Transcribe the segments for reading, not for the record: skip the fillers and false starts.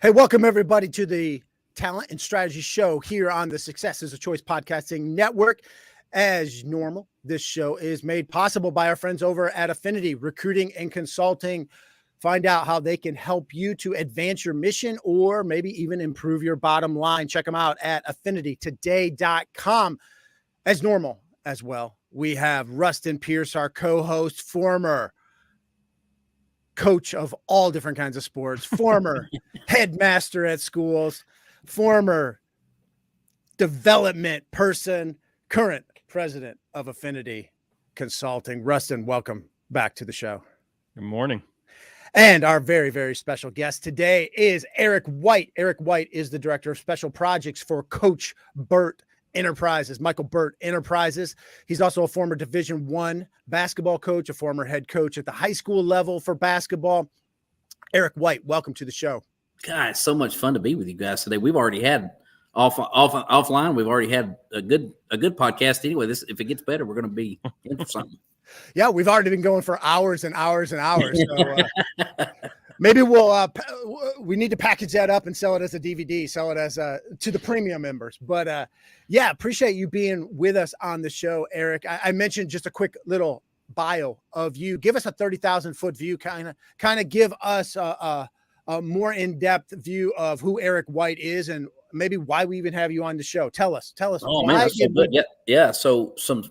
Hey, welcome everybody to the Talent and Strategy Show here on the Success is a Choice Podcasting Network. As normal, this show is made possible by our friends over at Affinity Recruiting and Consulting. Find out how they can help you to advance your mission or maybe even improve your bottom line. Check them out at affinitytoday.com. As normal as well, we have Ruston Pierce, our co-host, former coach of all different kinds of sports, former headmaster at schools, former development person, current president of Affinity Consulting. Ruston, welcome back to the show. Good morning. And our very, very special guest today is Eric White. Eric White is the director of special projects for Coach Burt Enterprises, Micheal Burt Enterprises. He's also a former Division I basketball coach, a former head coach at the high school level for basketball. Eric White, welcome to the show. God, it's so much fun to be with you guys today. We've already had offline. We've already had a good podcast anyway. This, if it gets better, we're going to be in for something. Yeah, we've already been going for hours and hours and hours. So maybe we need to package that up and sell it as a DVD, sell it as to the premium members. But yeah, appreciate you being with us on the show, Eric. I mentioned just a quick little bio of you. Give us a 30,000 foot view, kind of give us a more in-depth view of who Eric White is and maybe why we even have you on the show. Tell us. Oh man, that's so good. Yeah. So some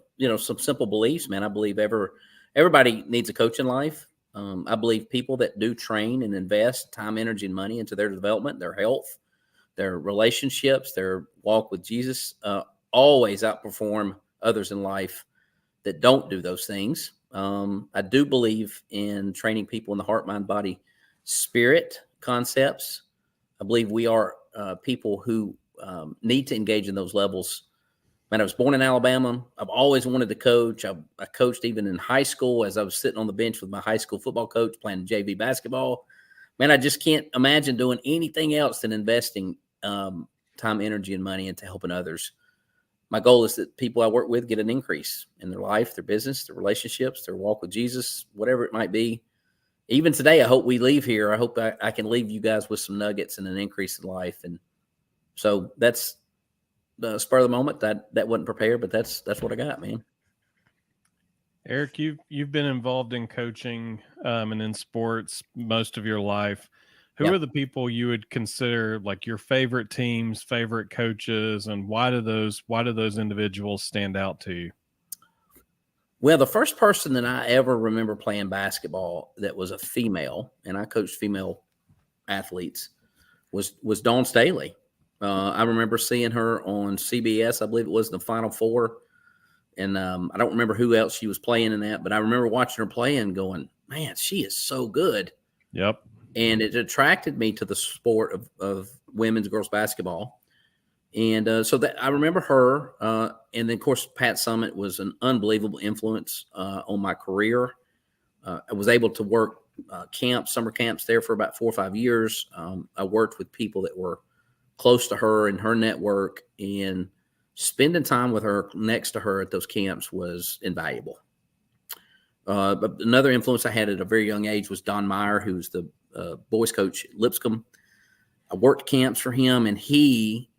simple beliefs, man. I believe everybody needs a coach in life. I believe people that do train and invest time, energy, and money into their development, their health, their relationships, their walk with Jesus, always outperform others in life that don't do those things. I do believe in training people in the heart, mind, body, spirit concepts. I believe we are people who need to engage in those levels. Man, I was born in Alabama. I've always wanted to coach. I coached even in high school as I was sitting on the bench with my high school football coach playing JV basketball. Man, I just can't imagine doing anything else than investing time, energy, and money into helping others. My goal is that people I work with get an increase in their life, their business, their relationships, their walk with Jesus, whatever it might be. Even today, I hope we leave here. I hope I can leave you guys with some nuggets and an increase in life. And so that's the spur of the moment. That wasn't prepared, but that's what I got, man. Eric, you've been involved in coaching and in sports most of your life. Who are the people you would consider like your favorite teams, favorite coaches, and why do those individuals stand out to you? Well, the first person that I ever remember playing basketball that was a female, and I coached female athletes, was Dawn Staley. I remember seeing her on CBS. I believe it was in the Final Four. And I don't remember who else she was playing in that, but I remember watching her play and going, man, she is so good. Yep. And it attracted me to the sport of women's girls basketball. And so that I remember her. And then, of course, Pat Summitt was an unbelievable influence on my career. I was able to work summer camps there for about 4 or 5 years. I worked with people that were close to her and her network, and spending time with her next to her at those camps was invaluable. But another influence I had at a very young age was Don Meyer, who was the boys coach at Lipscomb. I worked camps for him, and he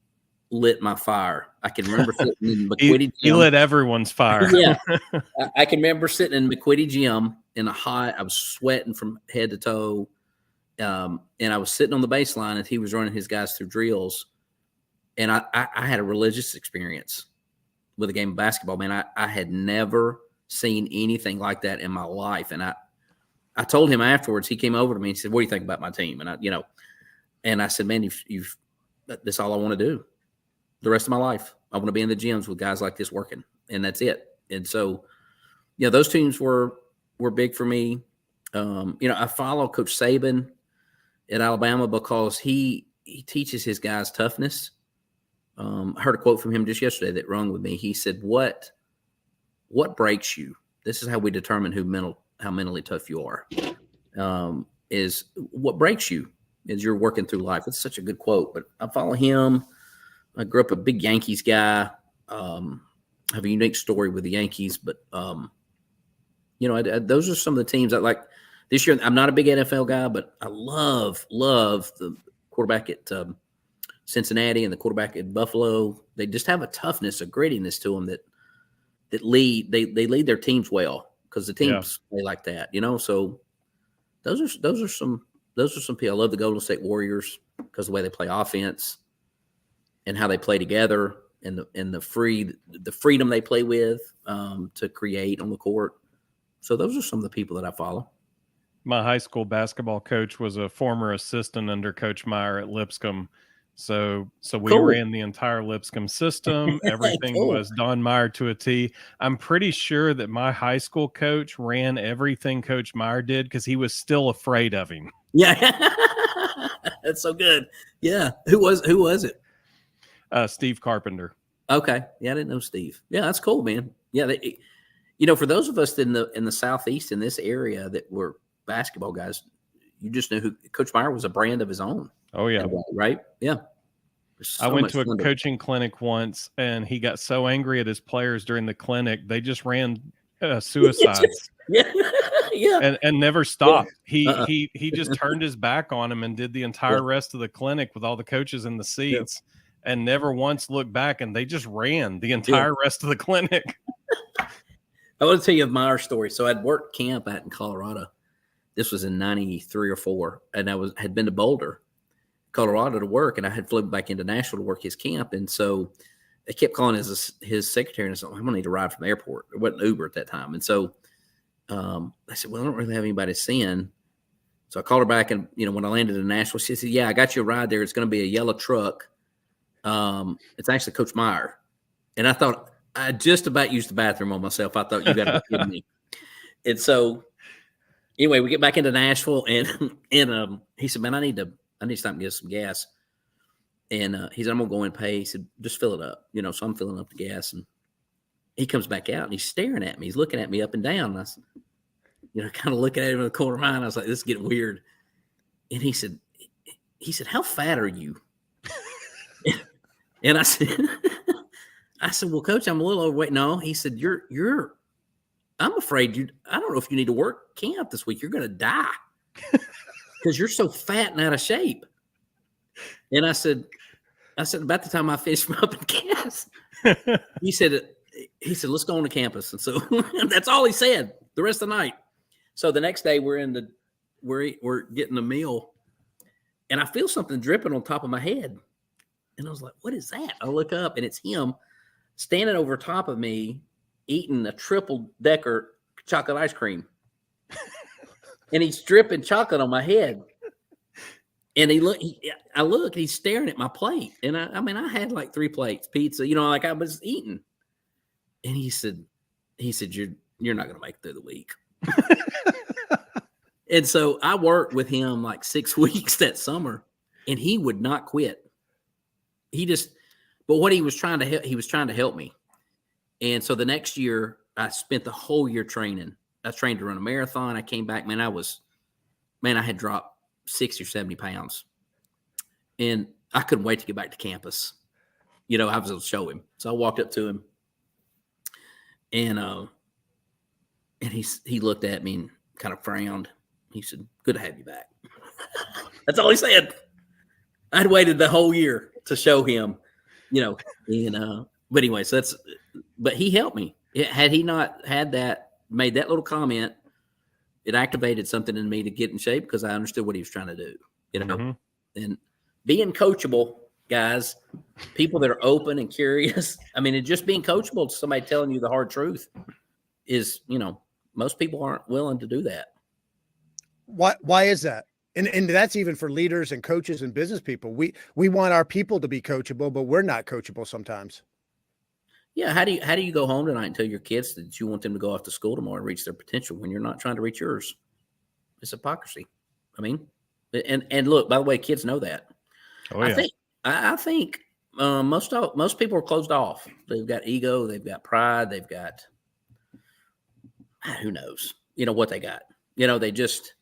lit my fire. I can remember sitting in McQuitty Gym. He lit everyone's fire. Yeah. I can remember sitting in McQuitty Gym in I was sweating from head to toe. And I was sitting on the baseline and he was running his guys through drills. And I had a religious experience with a game of basketball, man. I had never seen anything like that in my life. And I told him afterwards, he came over to me and said, what do you think about my team? And I said, man, that's all I want to do the rest of my life. I want to be in the gyms with guys like this working, and that's it. And so, those teams were big for me. I follow Coach Saban at Alabama because he teaches his guys toughness. I heard a quote from him just yesterday that rung with me. He said, what breaks you? This is how we determine how mentally tough you are. Is what breaks you as you're working through life. It's such a good quote, but I follow him. I grew up a big Yankees guy. I have a unique story with the Yankees, but those are some of the teams I like. This year, I'm not a big NFL guy, but I love the quarterback at Cincinnati and the quarterback at Buffalo. They just have a toughness, a grittiness to them that lead. They lead their teams well because the teams play like that, So those are some people. I love the Golden State Warriors because the way they play offense and how they play together and the freedom they play with to create on the court. So those are some of the people that I follow. My high school basketball coach was a former assistant under Coach Meyer at Lipscomb. So we ran the entire Lipscomb system. Everything was Don Meyer to a T. I'm pretty sure that my high school coach ran everything Coach Meyer did because he was still afraid of him. Yeah. That's so good. Yeah. Who was it? Steve Carpenter. Okay. Yeah, I didn't know Steve. Yeah, that's cool, man. Yeah, for those of us in the Southeast in this area that were basketball guys, you just knew who Coach Meyer was. A brand of his own. Oh yeah, right. Yeah. I went to a coaching clinic once, and he got so angry at his players during the clinic, they just ran suicides. Yeah. And never stopped. He just turned his back on him and did the entire rest of the clinic with all the coaches in the seats, and never once looked back. And they just had the entire rest of the clinic. I want to tell you a Meyer story. So I'd worked camp out in Colorado. This was in 93 or 4, and I had been to Boulder, Colorado to work, and I had flown back into Nashville to work his camp. And so they kept calling his secretary, and I said, I'm going to need a ride from the airport. It wasn't Uber at that time. And so I said, well, I don't really have anybody to send. So I called her back, and, when I landed in Nashville, she said, yeah, I got you a ride there. It's going to be a yellow truck. It's actually Coach Meyer. And I thought, I just about used the bathroom on myself. I thought, you got to be kidding me. And so anyway, we get back into Nashville, and he said, man, I need to stop and get some gas. And he said, I'm going to go in and pay. He said, just fill it up. So I'm filling up the gas, and he comes back out, and he's staring at me. He's looking at me up and down. And I said, kind of looking at him in the corner of my eye. I was like, this is getting weird. And he said, how fat are you? And I said, well, Coach, I'm a little overweight. No, he said, I'm afraid I don't know if you need to work camp this week. You're going to die because you're so fat and out of shape. And I said, about the time I finished my up in gas, he said, let's go on to campus. And so that's all he said the rest of the night. So the next day we're getting a meal, and I feel something dripping on top of my head. And I was like, what is that? I look up, and it's him standing over top of me, eating a triple-decker chocolate ice cream. And he's dripping chocolate on my head. And I look, he's staring at my plate. And I had like 3 plates, pizza, like I was eating. And he said, you're not going to make it through the week. And so I worked with him like 6 weeks that summer, and he would not quit. But what he was trying to help me. And so the next year I spent the whole year training. I trained to run a marathon. I came back, man, I had dropped 60 or 70 pounds, and I couldn't wait to get back to campus. I was able to show him. So I walked up to him, and he looked at me and kind of frowned. He said, good to have you back. That's all he said. I'd waited the whole year to show him, but anyway, but he helped me. Had he not made that little comment, it activated something in me to get in shape because I understood what he was trying to do, Mm-hmm. And being coachable, guys, people that are open and curious. And just being coachable to somebody telling you the hard truth is, most people aren't willing to do that. Why is that? And that's even for leaders and coaches and business people. We want our people to be coachable, but we're not coachable sometimes. Yeah. How do you go home tonight and tell your kids that you want them to go off to school tomorrow and reach their potential when you're not trying to reach yours? It's hypocrisy. And look, by the way, kids know that. Oh, yeah. I think most people are closed off. They've got ego. They've got pride. They've got, who knows, what they got, they just,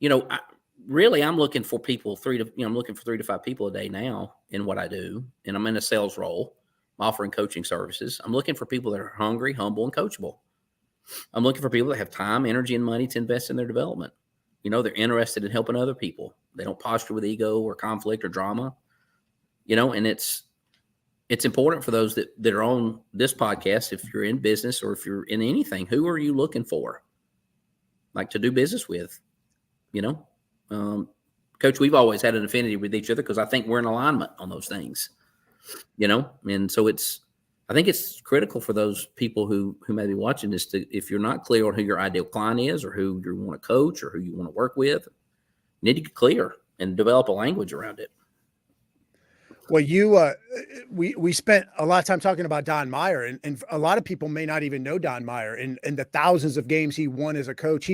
I'm looking for people I'm looking for 3 to 5 people a day now in what I do. And I'm in a sales role, offering coaching services. I'm looking for people that are hungry, humble, and coachable. I'm looking for people that have time, energy, and money to invest in their development. They're interested in helping other people. They don't posture with ego or conflict or drama, and it's important for those that are on this podcast. If you're in business or if you're in anything, who are you looking for, like, to do business with? Coach, we've always had an affinity with each other because I think we're in alignment on those things, and so I think it's critical for those people who may be watching this if you're not clear on who your ideal client is or who you want to coach or who you want to work with, you need to get clear and develop a language around it. Well, we spent a lot of time talking about Don Meyer, and a lot of people may not even know Don Meyer and the thousands of games he won as a coach.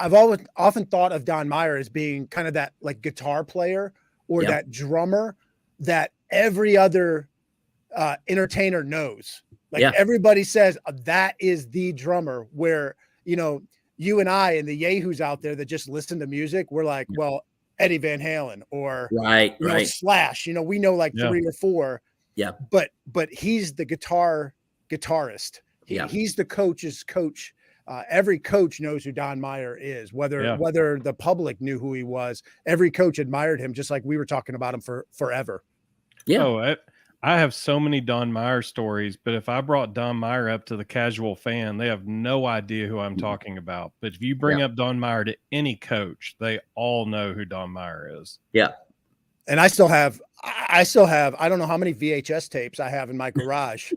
I've often thought of Don Meyer as being kind of that like guitar player or that drummer that every other entertainer knows. Like everybody says that is the drummer, where you and I and the yahoos out there that just listen to music, we're like, well, Eddie Van Halen or right. Slash, we know like 3 or 4. Yeah. But he's the guitarist. He's the coach's coach. Every coach knows who Don Meyer is, whether the public knew who he was. Every coach admired him, just like we were talking about him for forever. Yeah. Oh, I have so many Don Meyer stories, but if I brought Don Meyer up to the casual fan, they have no idea who I'm talking about. But if you bring up Don Meyer to any coach, they all know who Don Meyer is. Yeah. And I still have, I don't know how many VHS tapes I have in my garage.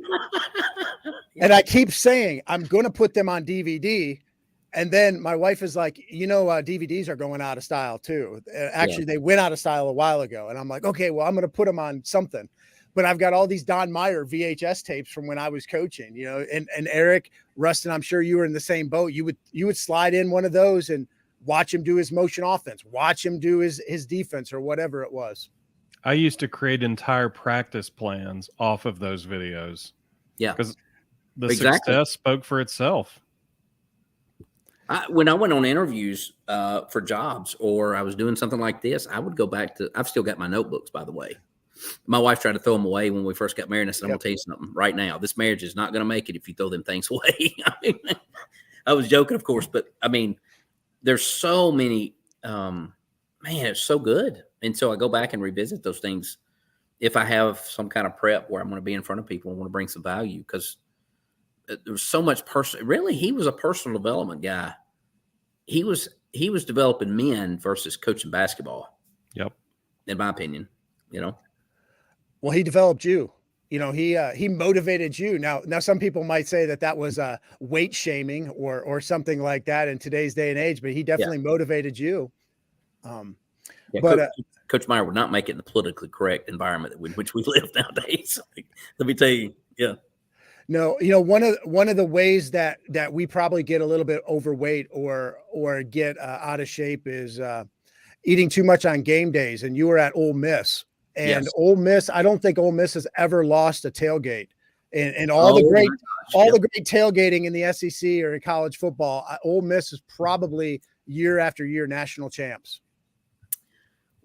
And I keep saying, I'm going to put them on DVD. And then my wife is like, DVDs are going out of style too. Actually, they went out of style a while ago. And I'm like, okay, well, I'm going to put them on something. But I've got all these Don Meyer VHS tapes from when I was coaching, and Eric, Ruston, I'm sure you were in the same boat. You would slide in one of those and watch him do his motion offense, watch him do his defense or whatever it was. I used to create entire practice plans off of those videos. Yeah. Because the success spoke for itself. When I went on interviews for jobs or I was doing something like this, I would go back to, I've still got my notebooks, by the way. My wife tried to throw them away when we first got married. And I said, I'm going to tell you something right now. This marriage is not going to make it if you throw them things away. I was joking, of course, but there's so many, it's so good. And so I go back and revisit those things. If I have some kind of prep where I'm going to be in front of people and want to bring some value, because there's so much really, he was a personal development guy. He was developing men versus coaching basketball. Yep. In my opinion, Well, he developed you. He motivated you. Now some people might say that was weight shaming or something like that in today's day and age, but he definitely motivated you. Coach Meyer would not make it in the politically correct environment in which we live nowadays. Let me tell you, No, one of the ways that we probably get a little bit overweight or get out of shape is eating too much on game days. And you were at Ole Miss. And Ole Miss, I don't think Ole Miss has ever lost a tailgate. And all the great tailgating in the SEC or in college football, Ole Miss is probably year after year national champs.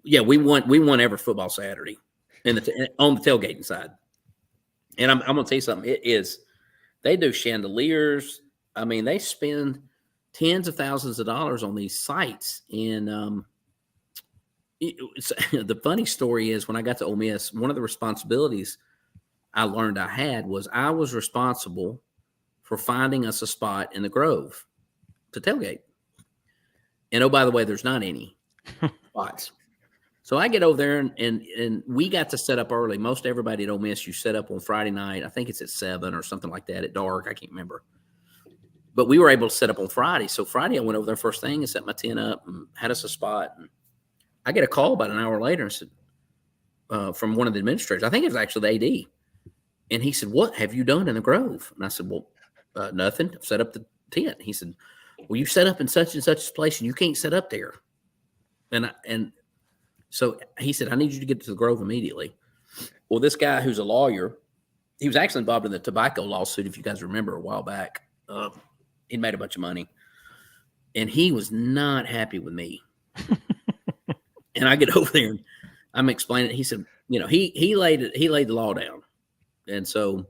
Yeah, we won every football Saturday on the tailgating side. And I'm going to tell you something. They do chandeliers. They spend tens of thousands of dollars on these sites. And the funny story is when I got to Ole Miss, one of the responsibilities I learned I had was I was responsible for finding us a spot in the Grove to tailgate. And, oh, by the way, there's not any spots. So I get over there and we got to set up early. Most everybody at Ole Miss, you set up on Friday night. I think it's at 7 or something like that at dark. I can't remember. But we were able to set up on Friday. So Friday I went over there first thing and set my tent up and had us a spot. And I get a call about an hour later and said, from one of the administrators, I think it was actually the AD. And he said, "What have you done in the Grove?" And I said, "Well, nothing. I've set up the tent." He said, "Well, you set up in such and such a place and you can't set up there." And so he said, "I need you to get to the Grove immediately." Well, this guy who's a lawyer, he was actually involved in the tobacco lawsuit, if you guys remember, a while back. He'd made a bunch of money. And he was not happy with me. And I get over there and I'm explaining it. He said, he laid the law down. And so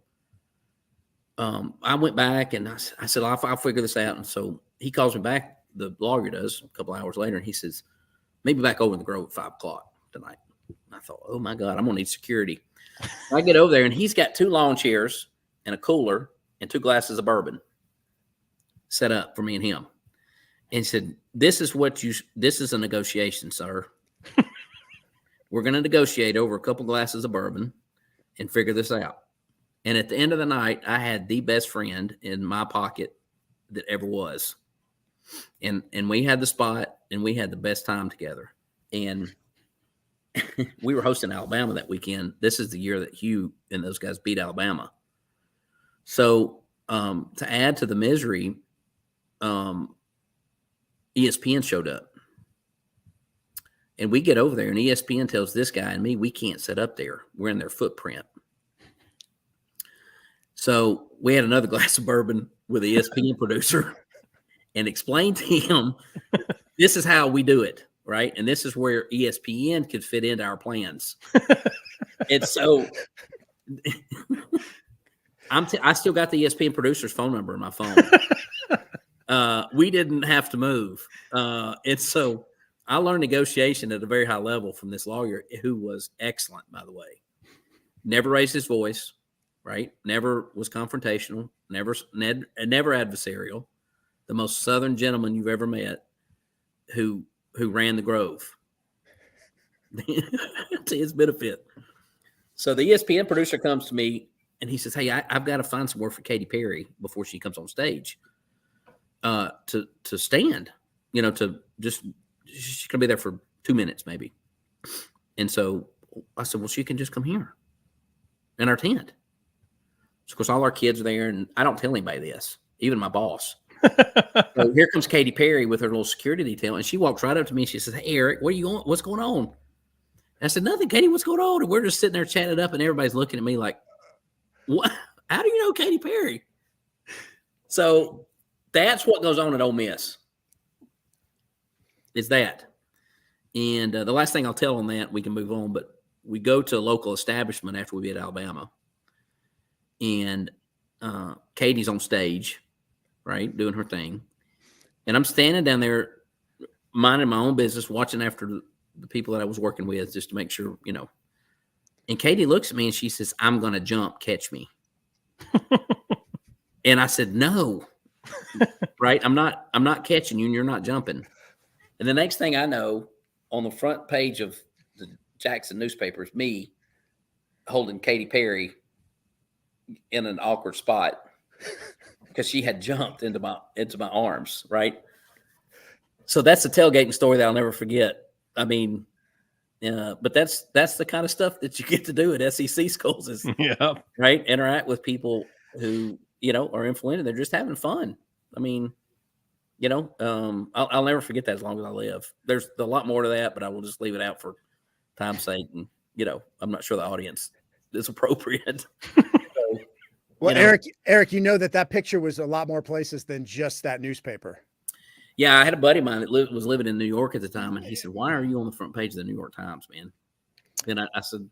I went back and I said, I'll figure this out. And so he calls me back the lawyer does a couple hours later, and he says, maybe back over in the Grove at 5 o'clock tonight. And I thought, oh my God, I'm gonna need security. I get over there, and he's got 2 lawn chairs and a cooler and 2 glasses of bourbon set up for me and him. And he said, this is a negotiation, sir. We're going to negotiate over a couple glasses of bourbon and figure this out. And at the end of the night, I had the best friend in my pocket that ever was. And we had the spot, and we had the best time together. And we were hosting Alabama that weekend. This is the year that Hugh and those guys beat Alabama. So to add to the misery, ESPN showed up. And we get over there, and ESPN tells this guy and me, we can't sit up there. We're in their footprint. So we had another glass of bourbon with the ESPN producer and explained to him, this is how we do it, right? And this is where ESPN could fit into our plans. And so I still got the ESPN producer's phone number in my phone. We didn't have to move. And so I learned negotiation at a very high level from this lawyer, who was excellent, by the way. Never raised his voice, right? Never was confrontational, never adversarial. The most Southern gentleman you've ever met, who ran the Grove to his benefit. So the ESPN producer comes to me and he says, hey, I've got to find some work for Katy Perry before she comes on stage to stand, to just, she's going to be there for 2 minutes maybe. And so I said, well, she can just come here in our tent. So, of course, all our kids are there, and I don't tell anybody this, even my boss. So here comes Katy Perry with her little security detail, and she walks right up to me. She says, hey, Eric, what's going on? And I said, nothing, Katy, what's going on? And we're just sitting there chatting it up, and everybody's looking at me like, what? How do you know Katy Perry? So that's what goes on at Ole Miss. Is that. And the last thing I'll tell on that, we can move on, but we go to a local establishment after we beat Alabama. And Katie's on stage, right, doing her thing. And I'm standing down there minding my own business, watching after the people that I was working with just to make sure, And Katie looks at me and she says, I'm going to jump, catch me. And I said, no, right? I'm not catching you and you're not jumping. And the next thing I know, on the front page of the Jackson newspaper is me holding Katy Perry in an awkward spot because she had jumped into my arms, right? So that's a tailgating story that I'll never forget. I mean, but that's the kind of stuff that you get to do at SEC schools is, right? Interact with people who, are influential. They're just having fun. I mean, I'll never forget that as long as I live. There's a lot more to that, but I will just leave it out for time's sake. And, I'm not sure the audience is appropriate. So, well, Eric, that picture was a lot more places than just that newspaper. Yeah, I had a buddy of mine that was living in New York at the time, and he said, why are you on the front page of the New York Times, man? And I said,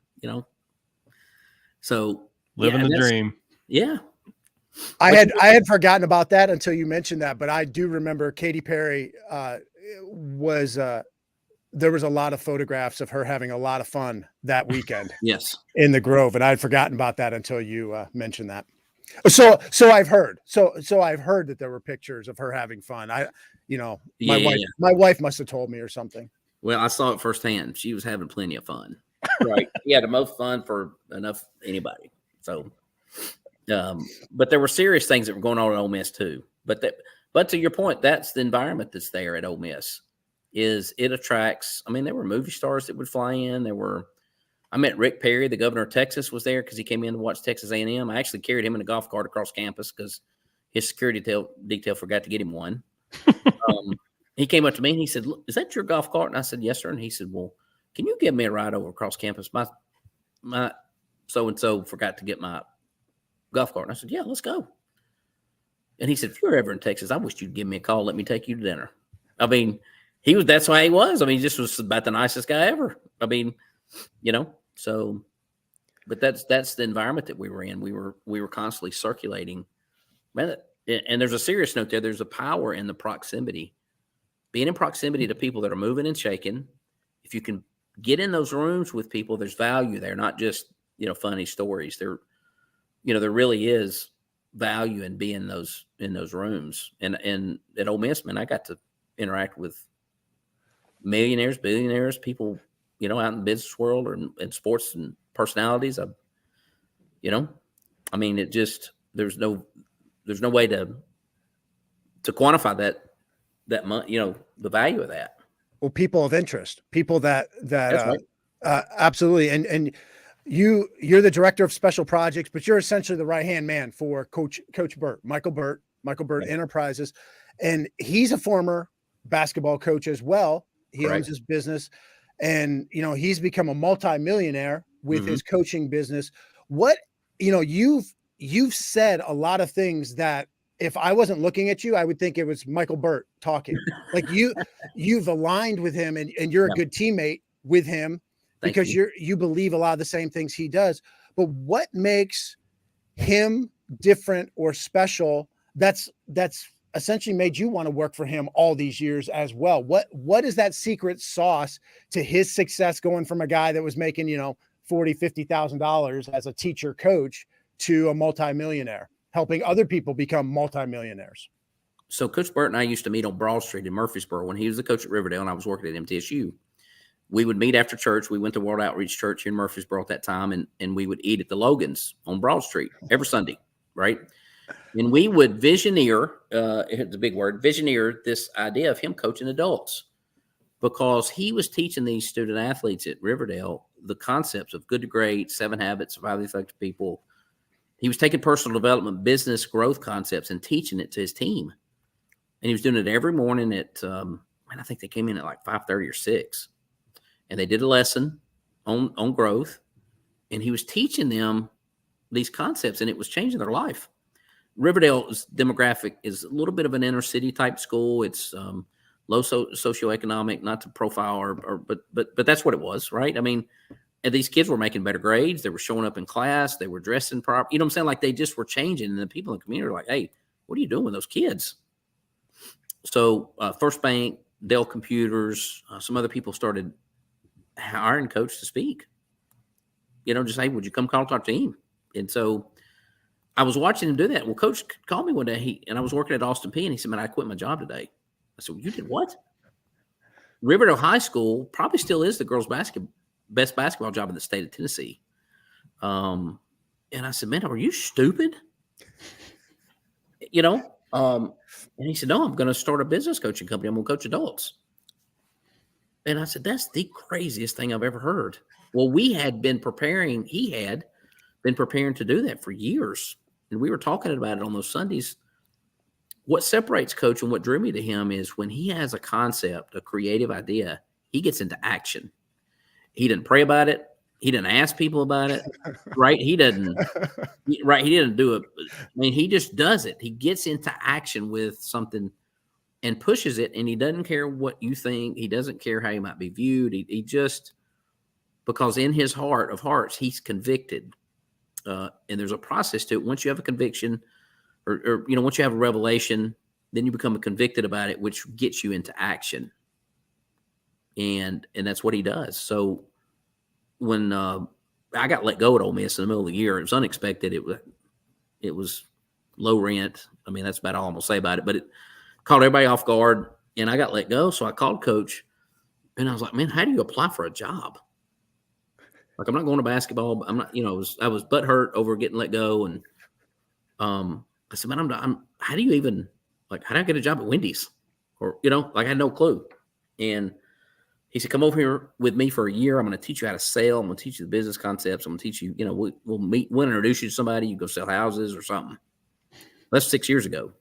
so. Living the dream. Yeah. I had forgotten about that until you mentioned that, but I do remember Katy Perry there was a lot of photographs of her having a lot of fun that weekend. Yes. In the Grove. And I'd forgotten about that until you mentioned that. So I've heard. So I've heard that there were pictures of her having fun. My wife must have told me or something. Well, I saw it firsthand. She was having plenty of fun. Right. Yeah, the most fun for enough anybody. So but there were serious things that were going on at Ole Miss too. But to your point, that's the environment that's there at Ole Miss. Is it attracts? I mean, there were movie stars that would fly in. I met Rick Perry, the governor of Texas, was there because he came in to watch Texas A&M. I actually carried him in a golf cart across campus because his security detail forgot to get him one. He came up to me and he said, "Is that your golf cart?" And I said, "Yes, sir." And he said, "Well, can you give me a ride over across campus? My so-and-so forgot to get my golf cart." And I said, "Yeah, let's go." And he said, "If you're ever in Texas, I wish you'd give me a call. Let me take you to dinner." I mean, that's why he was. I mean, he just was about the nicest guy ever. I mean, so, but that's the environment that we were in. We were constantly circulating. Man, and there's a serious note there. There's a power in the proximity being in proximity to people that are moving and shaking. If you can get in those rooms with people, there's value there, not just, funny stories. There really is value in being in those rooms. And at Ole Miss, man, I got to interact with millionaires, billionaires, people, out in the business world or in sports and personalities. It just, there's no way to quantify that money, the value of that. Well, people of interest, people that That's right. Absolutely. And you're the director of special projects, but you're essentially the right-hand man for Coach Burt, Micheal Burt Right. Enterprises. And he's a former basketball coach as well. He Correct. owns his business, and, he's become a multimillionaire with his coaching business. What, you've said a lot of things that if I wasn't looking at you, I would think it was Micheal Burt talking. Like you've aligned with him, and you're a good teammate with him because you believe a lot of the same things he does. But what makes him different or special that's essentially made you want to work for him all these years as well? What is that secret sauce to his success, going from a guy that was making, $40,000-$50,000 as a teacher coach to a multimillionaire, helping other people become multimillionaires? So Coach Burt and I used to meet on Broad Street in Murfreesboro when he was the coach at Riverdale and I was working at MTSU. We would meet after church. We went to World Outreach Church in Murfreesboro at that time, and we would eat at the Logans on Broad Street every Sunday, right? And we would visioneer, it's a big word, visioneer this idea of him coaching adults, because he was teaching these student athletes at Riverdale the concepts of Good to Great, 7 Habits of Highly Effective People. He was taking personal development, business growth concepts and teaching it to his team. And he was doing it every morning at, I think they came in at like 5:30 or 6. And they did a lesson on growth. And he was teaching them these concepts, and it was changing their life. Riverdale's demographic is a little bit of an inner city type school. It's low socioeconomic, not to profile, but that's what it was, right? I mean, and these kids were making better grades. They were showing up in class. They were dressing proper. You know what I'm saying? Like they just were changing. And the people in the community were like, hey, what are you doing with those kids? So First Bank, Dell Computers, some other people started hiring Coach to speak. Just say, would you come call to our team? And so I was watching him do that. Well, Coach called me one day, and I was working at Austin P, and he said, man, I quit my job today. I said, well, you did what? Riverdale High School probably still is the girls' best basketball job in the state of Tennessee. And I said, man, are you stupid? And he said, no, I'm going to start a business coaching company. I'm going to coach adults. And I said, that's the craziest thing I've ever heard. Well, he had been preparing to do that for years. And we were talking about it on those Sundays. What separates Coach and what drew me to him is when he has a concept, a creative idea, he gets into action. He didn't pray about it. He didn't ask people about it, right? He didn't do it. I mean, he just does it. He gets into action with something and pushes it, and he doesn't care what you think. He doesn't care how he might be viewed. He just, because in his heart of hearts, he's convicted. And there's a process to it. Once you have a conviction or once you have a revelation, then you become convicted about it, which gets you into action. And that's what he does. So when I got let go at Ole Miss in the middle of the year, it was unexpected. It was low rent. I mean, that's about all I'm going to say about it. But it caught everybody off guard, and I got let go. So I called Coach, and I was like, man, how do you apply for a job? Like, I'm not going to basketball. But I'm not, I was butthurt over getting let go. And I said, man, how do you even, like, how do I get a job at Wendy's? Or, I had no clue. And he said, come over here with me for a year. I'm going to teach you how to sell. I'm going to teach you the business concepts. I'm going to teach you, we'll meet, we'll introduce you to somebody. You go sell houses or something. That's 6 years ago.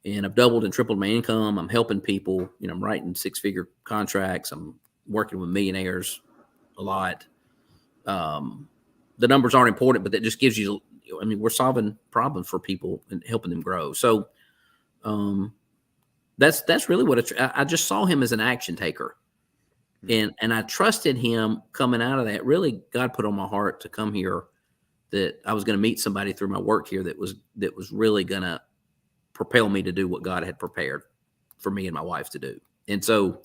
And I've doubled and tripled my income. I'm helping people. I'm writing 6-figure contracts. I'm working with millionaires a lot. The numbers aren't important, but that just gives you, we're solving problems for people and helping them grow. So that's really what I just saw him as an action taker. And I trusted him coming out of that. Really, God put on my heart to come here that I was going to meet somebody through my work here that was really going to propel me to do what God had prepared. for me and my wife to do. And so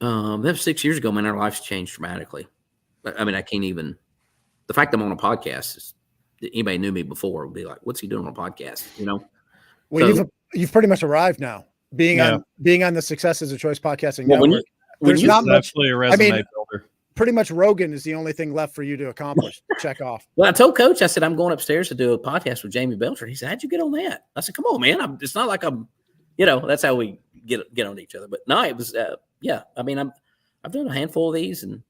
that was 6 years ago, man. Our lives changed dramatically. I mean, I can't even. The fact I'm on a podcast is, anybody knew me before would be like, "What's he doing on a podcast?" You know. Well, So, you've pretty much arrived now, being on the Success is a Choice podcasting network. There's not much. A resume builder. Pretty much Rogan is the only thing left for you to accomplish. Check off. Well, I told Coach, I said, I'm going upstairs to do a podcast with Jamy Bechler. He said, how'd you get on that? I said, come on, man. It's not like I'm, that's how we get on each other. But no, it was, yeah. I mean, I've done a handful of these, and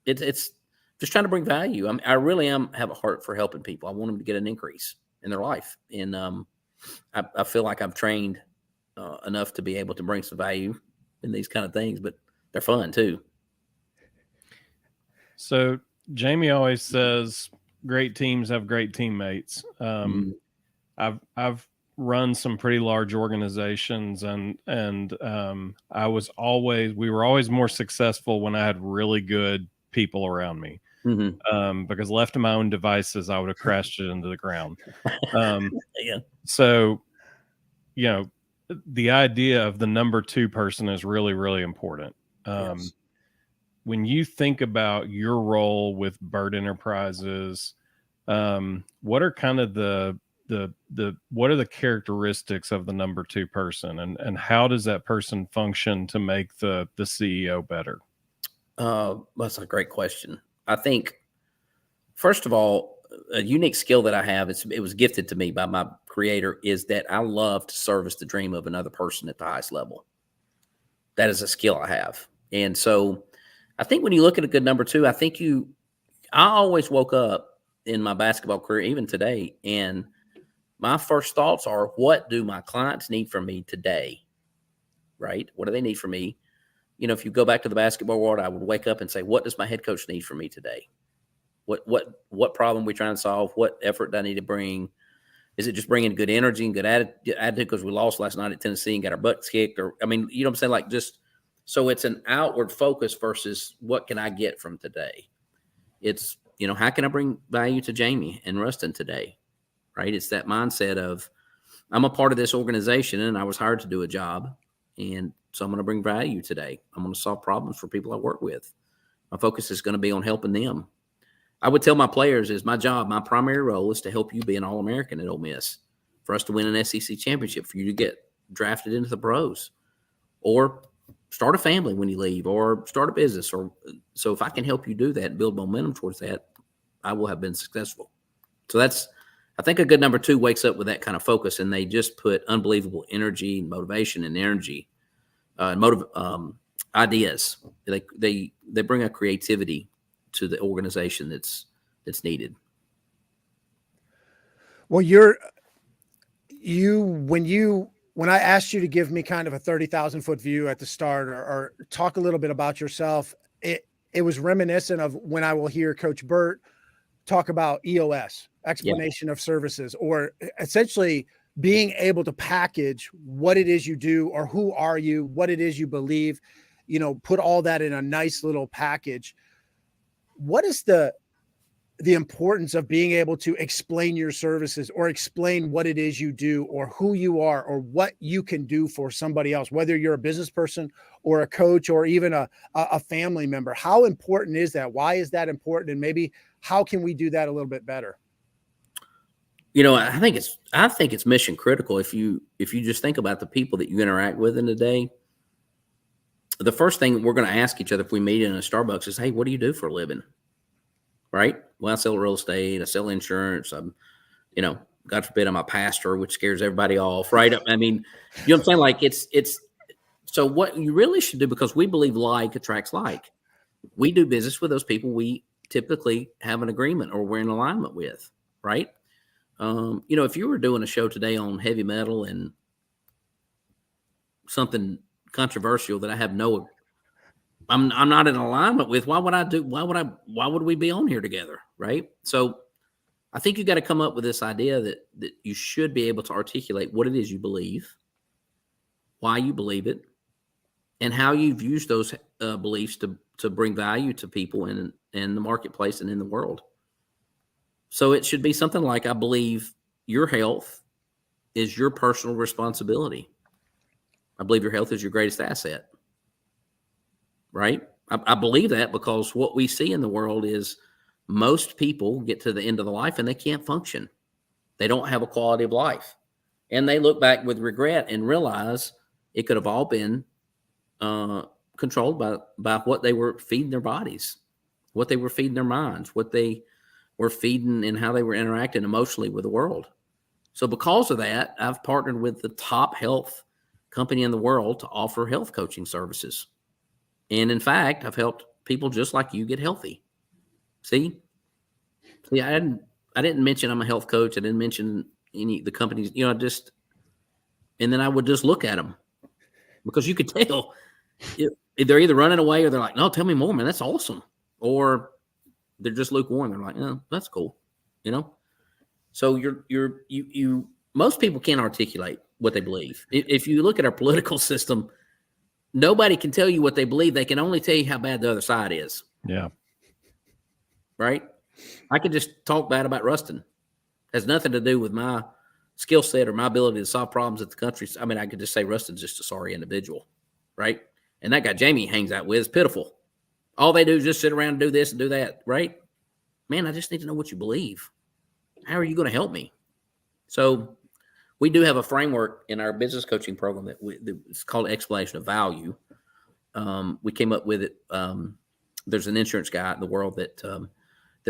it's just trying to bring value. I really have a heart for helping people. I want them to get an increase in their life, and I feel like I've trained enough to be able to bring some value in these kind of things, but they're fun too. So Jamy always says great teams have great teammates. I've run some pretty large organizations, and we were always more successful when I had really good people around me. Because left to my own devices, I would have crashed it into the ground. Yeah. So, the idea of the number two person is really, really important. Yes. When you think about your role with Burt Enterprises, what are kind of what are the characteristics of the number two person, and how does that person function to make the CEO better? That's a great question. I think, first of all, a unique skill that I have, it was gifted to me by my creator, is that I love to service the dream of another person at the highest level. That is a skill I have. And so I think when you look at a good number two, I always woke up in my basketball career, even today, and my first thoughts are, what do my clients need from me today? Right? What do they need from me? If you go back to the basketball world, I would wake up and say, what does my head coach need from me today? What problem are we trying to solve? What effort do I need to bring? Is it just bringing good energy and good attitude because we lost last night at Tennessee and got our butts kicked? Or, I mean, you know what I'm saying? Like, just so it's an outward focus versus what can I get from today? It's, how can I bring value to Jamy and Ruston today? Right? It's that mindset of, I'm a part of this organization and I was hired to do a job. And so I'm going to bring value today. I'm going to solve problems for people I work with. My focus is going to be on helping them. I would tell my players, is my job, my primary role is to help you be an All-American at Ole Miss, for us to win an SEC championship, for you to get drafted into the pros, or start a family when you leave, or start a business. So if I can help you do that and build momentum towards that, I will have been successful. So I think a good number two wakes up with that kind of focus, and they just put unbelievable energy, motivation, and energy, ideas. They bring a creativity to the organization that's needed. Well, when I asked you to give me kind of a 30,000-foot view at the start, or talk a little bit about yourself, it was reminiscent of when I will hear Coach Burt talk about EOS, explanation of services, or essentially being able to package what it is you do, or who are you, what it is you believe, put all that in a nice little package. What is the importance of being able to explain your services, or explain what it is you do, or who you are, or what you can do for somebody else, whether you're a business person or a coach or even a family member? How important is that? Why is that important? And maybe how can we do that a little bit better? I think it's mission critical. If you just think about the people that you interact with in a day, the first thing we're going to ask each other if we meet in a Starbucks is, hey, what do you do for a living? Right? Well, I sell real estate. I sell insurance. I'm, God forbid, I'm a pastor, which scares everybody off. Right? I mean, you know what I'm saying? Like it's, so what you really should do, because we believe like attracts like. We do business with those people we typically have an agreement or we're in alignment with. Right? If you were doing a show today on heavy metal and something controversial that I have I'm not in alignment with, why would we be on here together? Right. So I think you got to come up with this idea that you should be able to articulate what it is you believe, why you believe it, and how you've used those beliefs to bring value to people in the marketplace and in the world. So it should be something like, I believe your health is your personal responsibility. I believe your health is your greatest asset, right? I believe that because what we see in the world is most people get to the end of the life and they can't function. They don't have a quality of life. And they look back with regret and realize it could have all been controlled by what they were feeding their bodies, what they were feeding their minds, what they were feeding and how they were interacting emotionally with the world. So because of that, I've partnered with the top health company in the world to offer health coaching services. And in fact, I've helped people just like you get healthy. See, I didn't mention I'm a health coach. I didn't mention any of the companies, and then I would just look at them because you could tell they're either running away or they're like, no, tell me more, man. That's awesome. Or they're just lukewarm. They're like, oh, that's cool. So you most people can't articulate what they believe. If you look at our political system, nobody can tell you what they believe. They can only tell you how bad the other side is. Yeah. Right. I could just talk bad about Ruston. It has nothing to do with my skill set or my ability to solve problems at the country. I mean, I could just say Ruston's just a sorry individual. Right. And that guy Jamy hangs out with is pitiful. All they do is just sit around and do this and do that. Right. Man, I just need to know what you believe. How are you going to help me? So we do have a framework in our business coaching program that it's called Explanation of Value. We came up with it. There's an insurance guy in the world that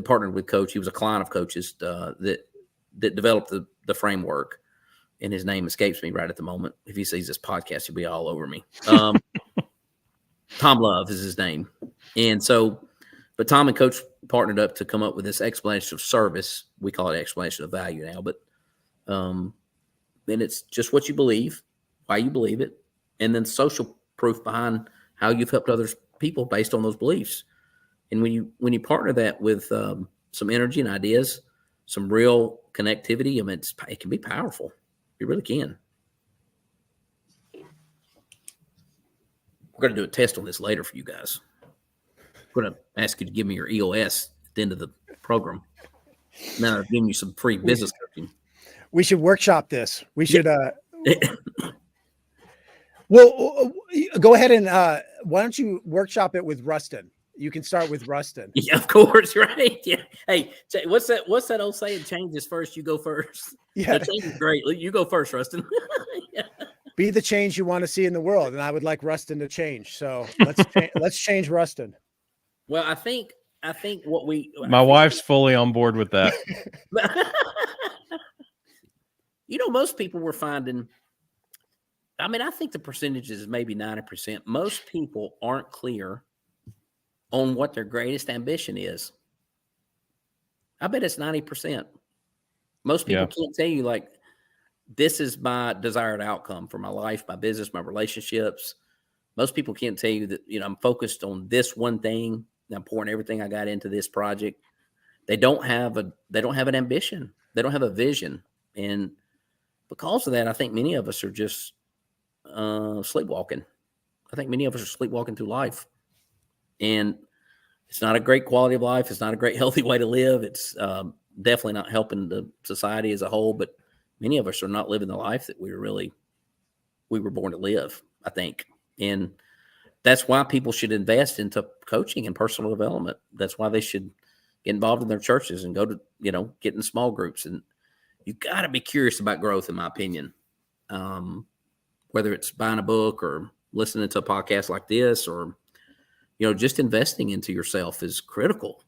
partnered with Coach. He was a client of Coach's that developed the framework, and his name escapes me right at the moment. If he sees this podcast, he'll be all over me. Tom Love is his name. And so, but Tom and Coach partnered up to come up with this explanation of service. We call it explanation of value now, but then it's just what you believe, why you believe it, and then social proof behind how you've helped other people based on those beliefs. And when you partner that with some energy and ideas, some real connectivity, I mean, it can be powerful. It really can. We're going to do a test on this later for you guys. I'm going to ask you to give me your EOS at the end of the program. Now I've given you some free business coaching. We should workshop this. We should. Well, go ahead and why don't you workshop it with Ruston? You can start with Ruston. Yeah, of course, right? Yeah. Hey, what's that old saying? Change is first. You go first. Yeah, change is great. You go first, Ruston. Yeah. Be the change you want to see in the world, and I would like Ruston to change. So let's change Ruston. Well, I think what my wife's fully on board with that. Most people were finding. I mean, I think the percentage is maybe 90%. Most people aren't clear on what their greatest ambition is. I bet it's 90%. Most people can't tell you, like, this is my desired outcome for my life, my business, my relationships. Most people can't tell you that, I'm focused on this one thing. I'm pouring everything I got into this project. They don't have an ambition. They don't have a vision. And because of that, I think many of us are just sleepwalking. I think many of us are sleepwalking through life. And it's not a great quality of life. It's not a great healthy way to live. It's definitely not helping the society as a whole. But many of us are not living the life that we were born to live, I think. And that's why people should invest into coaching and personal development. That's why they should get involved in their churches and go to, get in small groups. And you got to be curious about growth, in my opinion. Whether it's buying a book or listening to a podcast like this, or, just investing into yourself is critical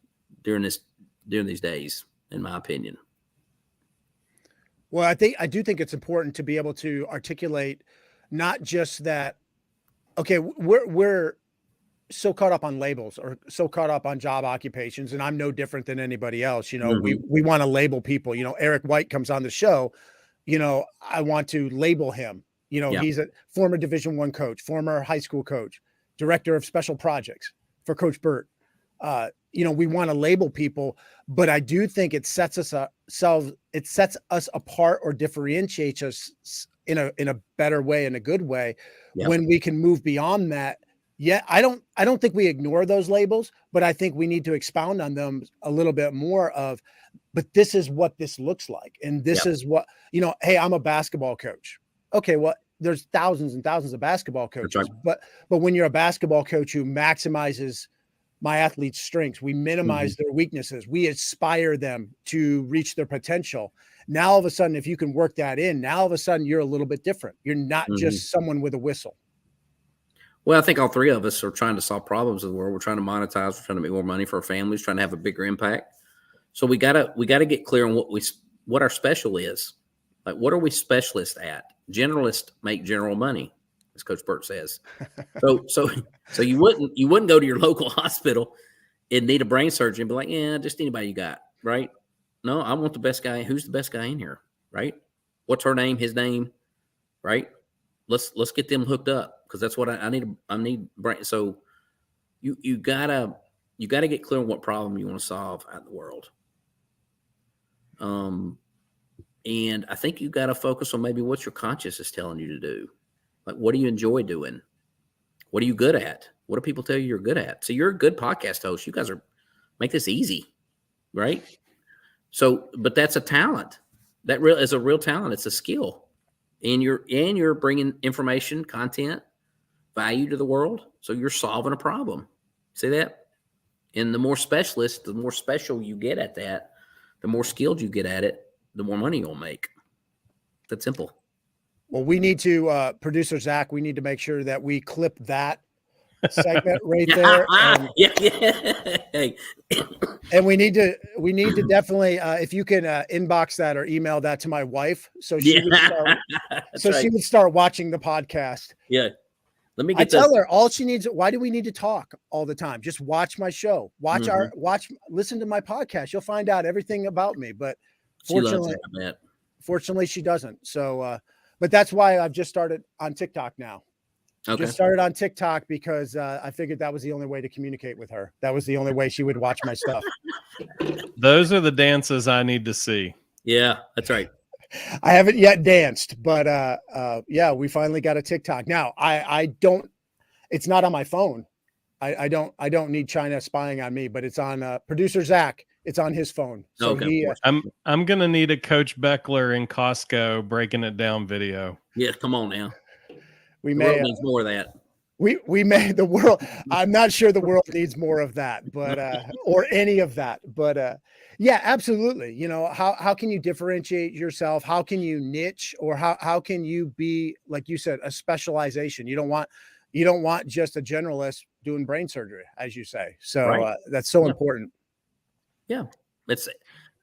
during these days, in my opinion. Well, I do think it's important to be able to articulate not just that, okay, we're so caught up on labels or so caught up on job occupations, and I'm no different than anybody else. Mm-hmm. We want to label people. Eric White comes on the show. I want to label him. He's a former Division I coach, former high school coach, director of special projects for Coach Burt. We want to label people, but I do think it sets us apart or differentiates us in a better way, in a good way, when we can move beyond that. Yeah, I don't think we ignore those labels, but I think we need to expound on them a little bit more but this is what this looks like. And this is what, hey, I'm a basketball coach. Okay, well, there's thousands and thousands of basketball coaches, right. but when you're a basketball coach who maximizes my athlete's strengths, we minimize their weaknesses, we aspire them to reach their potential. Now, all of a sudden, if you can work that in, now all of a sudden you're a little bit different. You're not just someone with a whistle. Well, I think all three of us are trying to solve problems in the world. We're trying to monetize. We're trying to make more money for our families, trying to have a bigger impact. So we gotta get clear on what our special is. Like, what are we specialists at? Generalists make general money, as Coach Burt says. So you wouldn't go to your local hospital and need a brain surgeon and be like, yeah, just anybody you got, right? No, I want the best guy. Who's the best guy in here, right? What's her name? His name, right? Let's get them hooked up, because that's what I need. I need brain. So you gotta get clear on what problem you want to solve out in the world. And I think you got to focus on maybe what your conscience is telling you to do. Like, what do you enjoy doing? What are you good at? What do people tell you you're good at? So you're a good podcast host. You guys make this easy, right? So, but that's a talent. That is a real talent. It's a skill, and you're bringing information, content, value to the world. So you're solving a problem. See that? And the more specialist, the more special you get at that, the more skilled you get at it, the more money you'll make. That's simple. Well, we need to, producer Zach, we need to make sure that we clip that segment right there. And, Hey. And we need to definitely, if you can inbox that or email that to my wife, so she would start watching the podcast. Yeah. Let me tell her all she needs. Why do we need to talk all the time? Just watch my show, listen to my podcast. You'll find out everything about me. But fortunately she doesn't. So, but that's why I've just started on TikTok now. Okay. Just started on TikTok because I figured that was the only way to communicate with her. That was the only way she would watch my stuff. Those are the dances I need to see. Yeah, that's right. I haven't yet danced, but yeah, we finally got a TikTok. Now it's not on my phone. I don't need China spying on me, but it's on producer Zach. It's on his phone. So okay. I'm going to need a Coach Bechler in Costco breaking it down video. Yeah. Come on now. The world needs more of that. We may the world. I'm not sure the world needs more of that, but or any of that. But yeah, absolutely. How can you differentiate yourself? How can you niche, or how can you be, like you said, a specialization? You don't want just a generalist doing brain surgery, as you say. So right. That's so important. Yeah,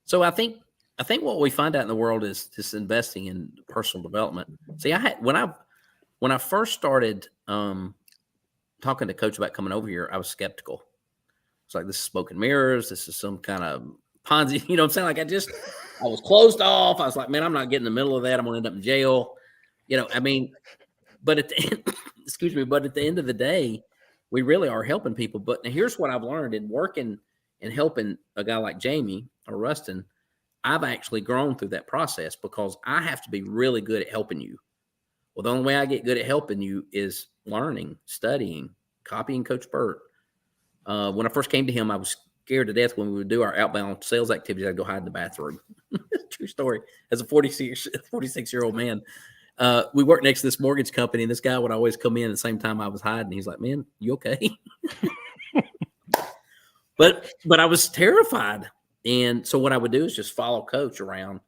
so I think what we find out in the world is just investing in personal development. See, when I first started talking to Coach about coming over here, I was skeptical. It's like, this is smoke and mirrors. This is some kind of Ponzi. You know what I'm saying? Like, I was closed off. I was like, man, I'm not getting in the middle of that. I'm going to end up in jail. But at the end, but at the end of the day, we really are helping people. But here's what I've learned in working and helping a guy like Jamy or Ruston. I've actually grown through that process, because I have to be really good at helping you. Well, the only way I get good at helping you is learning, studying, copying Coach Burt. When I first came to him, I was scared to death when we would do our outbound sales activities. I'd go hide in the bathroom. True story. As a 46-year-old man, we worked next to this mortgage company, and this guy would always come in at the same time I was hiding. He's like, man, you okay? But I was terrified. And so what I would do is just follow Coach around,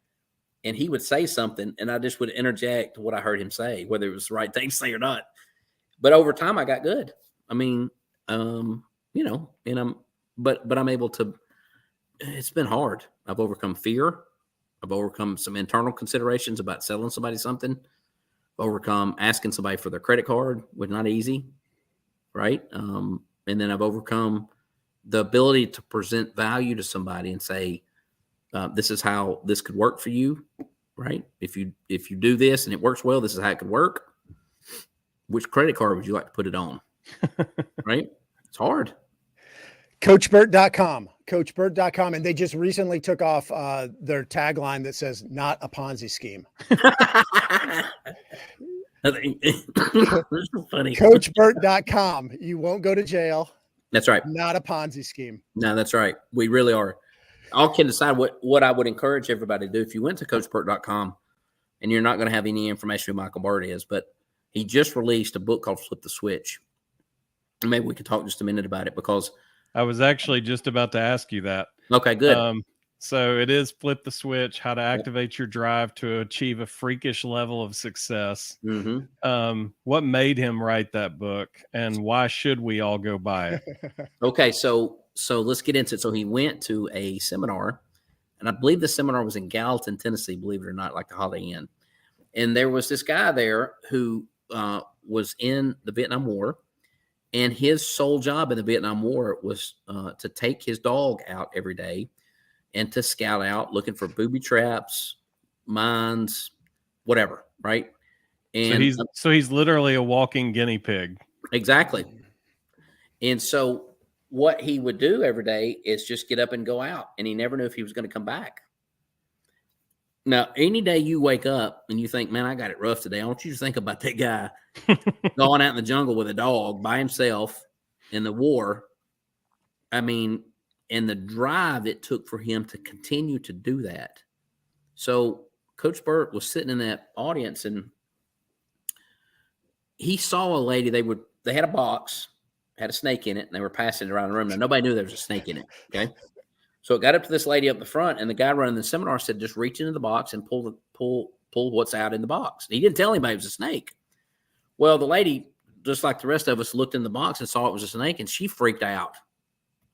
and he would say something, and I just would interject what I heard him say, whether it was the right thing to say or not. But over time, I got good. I mean, and I'm able to. It's been hard. I've overcome fear. I've overcome some internal considerations about selling somebody something. I've overcome asking somebody for their credit card, was not easy, right? And then I've overcome the ability to present value to somebody and say, this is how this could work for you, right? If you do this and it works well, this is how it could work. Which credit card would you like to put it on? Right? It's hard. CoachBurt.com. CoachBurt.com. And they just recently took off their tagline that says, not a Ponzi scheme. It's so funny. CoachBurt.com. You won't go to jail. That's right. Not a Ponzi scheme. No, that's right. We really are. All can decide what I would encourage everybody to do. If you went to CoachBurt.com, and you're not going to have any information who Micheal Burt is, but he just released a book called Flip the Switch. And maybe we could talk just a minute about it, because I was actually just about to ask you that. Okay, good. So it is Flip the Switch, how to activate your drive to achieve a freakish level of success. Mm-hmm. What made him write that book, and why should we all go buy it? Okay, so let's get into it. So he went to a seminar, and I believe the seminar was in Gallatin, Tennessee, believe it or not, like the Holiday Inn. And there was this guy there who was in the Vietnam War, and his sole job in the Vietnam War was to take his dog out every day and to scout out looking for booby traps, mines, whatever, right? And so he's literally a walking guinea pig. Exactly. And so what he would do every day is just get up and go out, and he never knew if he was going to come back. Now, any day you wake up and you think, man, I got it rough today, I want you to think about that guy going out in the jungle with a dog by himself in the war. I mean, and the drive it took for him to continue to do that. So Coach Burt was sitting in that audience, and he saw a lady. They had a box, had a snake in it, and they were passing it around the room. Now, nobody knew there was a snake in it, okay? So it got up to this lady up the front, and the guy running the seminar said, just reach into the box and pull what's out in the box. And he didn't tell anybody it was a snake. Well, the lady, just like the rest of us, looked in the box and saw it was a snake, and she freaked out.